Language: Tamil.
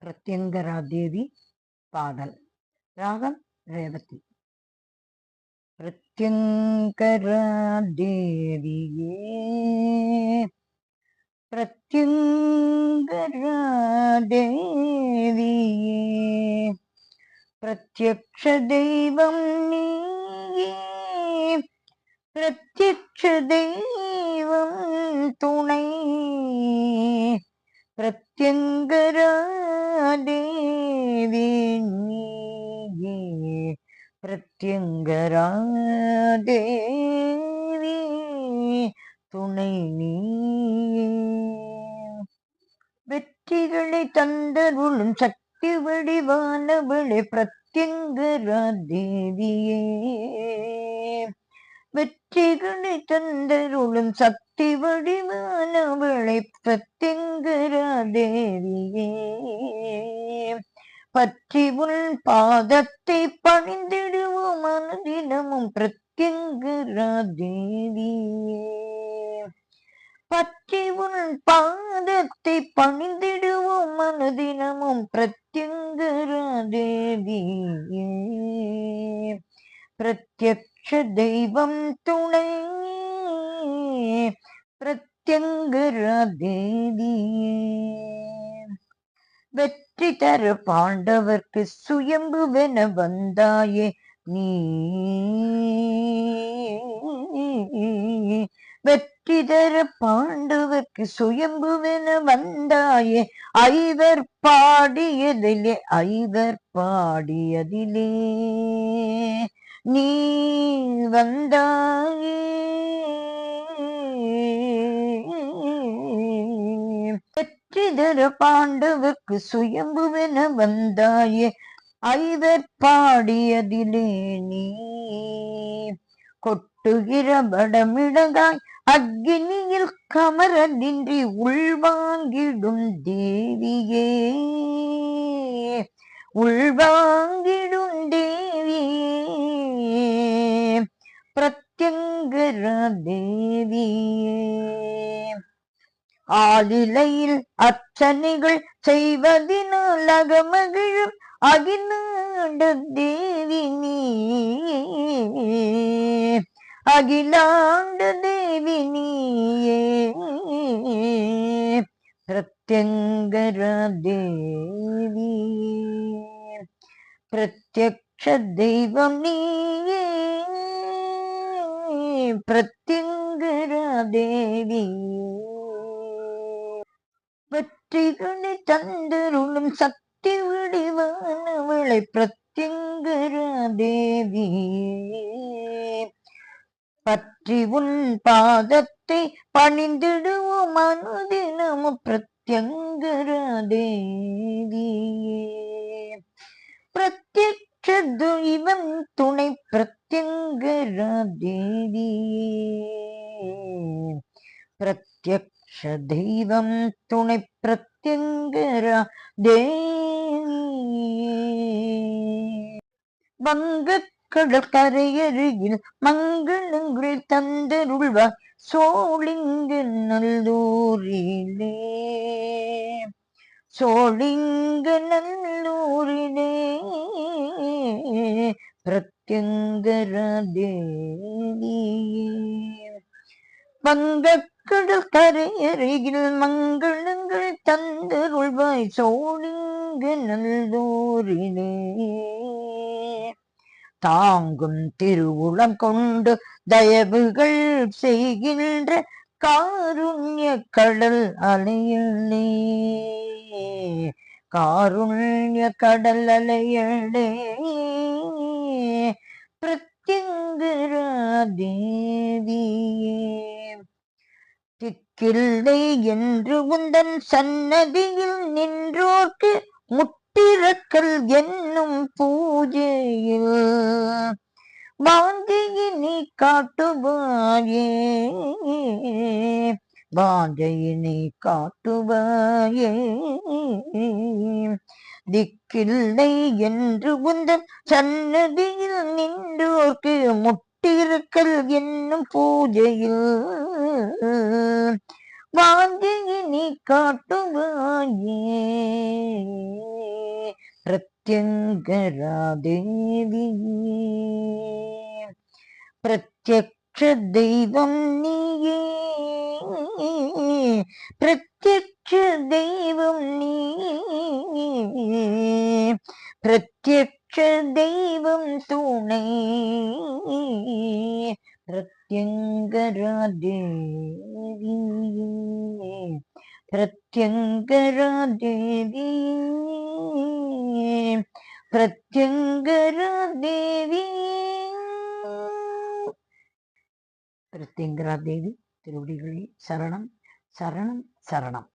பிரத்யங்கரா தேவி பாடல். ராகம் ரேவதி. பிரத்யங்கரா தேவியே பிரத்யங்கரா தேவியே பிரத்யக்ஷ தெய்வம் நீயே பிரத்யக்ஷ தெய்வம் துணை பிரத்யங்கரா தேவி நீயே பிரத்யங்கரா தேவி துணை நீயே வெற்றிகளை தந்தருளும் சக்தி வடிவானவளே பிரத்யங்கரா தேவியே வெற்றிகளை தந்தருளும் சக்தி வடிவானவளை பிரத்யங்கரா தேவியே பற்றி உன் பாதத்தை பணிந்திடுவோம் மனதினமும் பிரத்யங்கரா தேவியே பற்றி உன் பாதத்தை பணிந்திடுவோம் மனதினமும் பிரத்யங்கரா தேவியே பிரத்யக்ஷ தெய்வம் துணை பிரத்யங்கரா தேவியே வெற்றி தர பாண்டவர்க்கு சுயம்புவென வந்தாயே நீ வெற்றி தர பாண்டவர்க்கு சுயம்புவென வந்தாயே ஐவர் பாடியதிலே நீ வந்தாயே வெற்றிதர பாண்டவர்க்கு சுயம்புவென வந்தாயே ஐவர் பாடியதிலே நீ கொட்டுகிற வடமிடங்காய் அக்னியில் கமரனின்றி உள்வாங்கிடும் தேவியே உள்வாங்கிடும் தேவியே பிரத்யங்கரா தேவியே ஆளிலையில் அர்ச்சனைகள் செய்வதினால் அகமகிழும் அகிலாண்ட தேவி நீ அகிலாண்ட தேவி நீயே பிரத்யங்கரா தேவி பிரத்யக்ஷ தெய்வம் நீயே பிரத்யங்கரா தேவி வெற்றிகளை தந்தருளும் சக்தி வடிவானவளை பிரத்யங்கரா தேவியே பற்றி உன் பாதத்தை பணிந்திடுவோம் அனுதினமும் பிரத்யங்கரா தேவியே பிரத்யக்ஷ தெய்வம் துணை பிரத்யங்கரா தேவியே பிரத்யக்ஷ தெய்வம் துணை பிரத்யங்கரா தேவியே வங்கக்கடல் கரையருகில் மங்களங்கள் தந்தருள்வாய் சோழிங்க நல்லூரிலே பிரத்யங்கரா தேவியே வங்கக்கடல் கரையருகில் மங்களங்கள் தந்தருள்வாய் சோழிங்க நல்லூரிலே தாங்கும் திருவுளம் கொண்டு தயவுகள் செய்கின்ற காருண்ய கடல் அலையளே காருண்ய கடல் அலையளே பிரத்யங்கரா தேவியே திக்கில்லை என்று உந்தன் சன்னதியில் நின்றோர்க்கு முட்டிரக்கல் என்னும் பூஜையில் வாஞ்சையினை காட்டுவாயே வாஞ்சையினை காட்டுவாயே திக்கில்லை என்று உந்தன் சன்னதியில் நின்றோர்க்கு முட்டிரக்கல் என்னும் பூஜையில் வாஞ்சையினை காட்டுவாயே பிரத்யங்கரா தேவி பிரத்யக்ஷ தெய்வம் நீயே பிரத்யக்ஷ தெய்வம் நீயே பிரத்யக்ஷ தெய்வம் துணை பிரத்யங்கரா தேவி பிரத்யங்கரா தேவி பிரத்யங்கரா தேவி பிரத்யங்கரா தேவி திருவடிகளே சரணம் சரணம் சரணம்.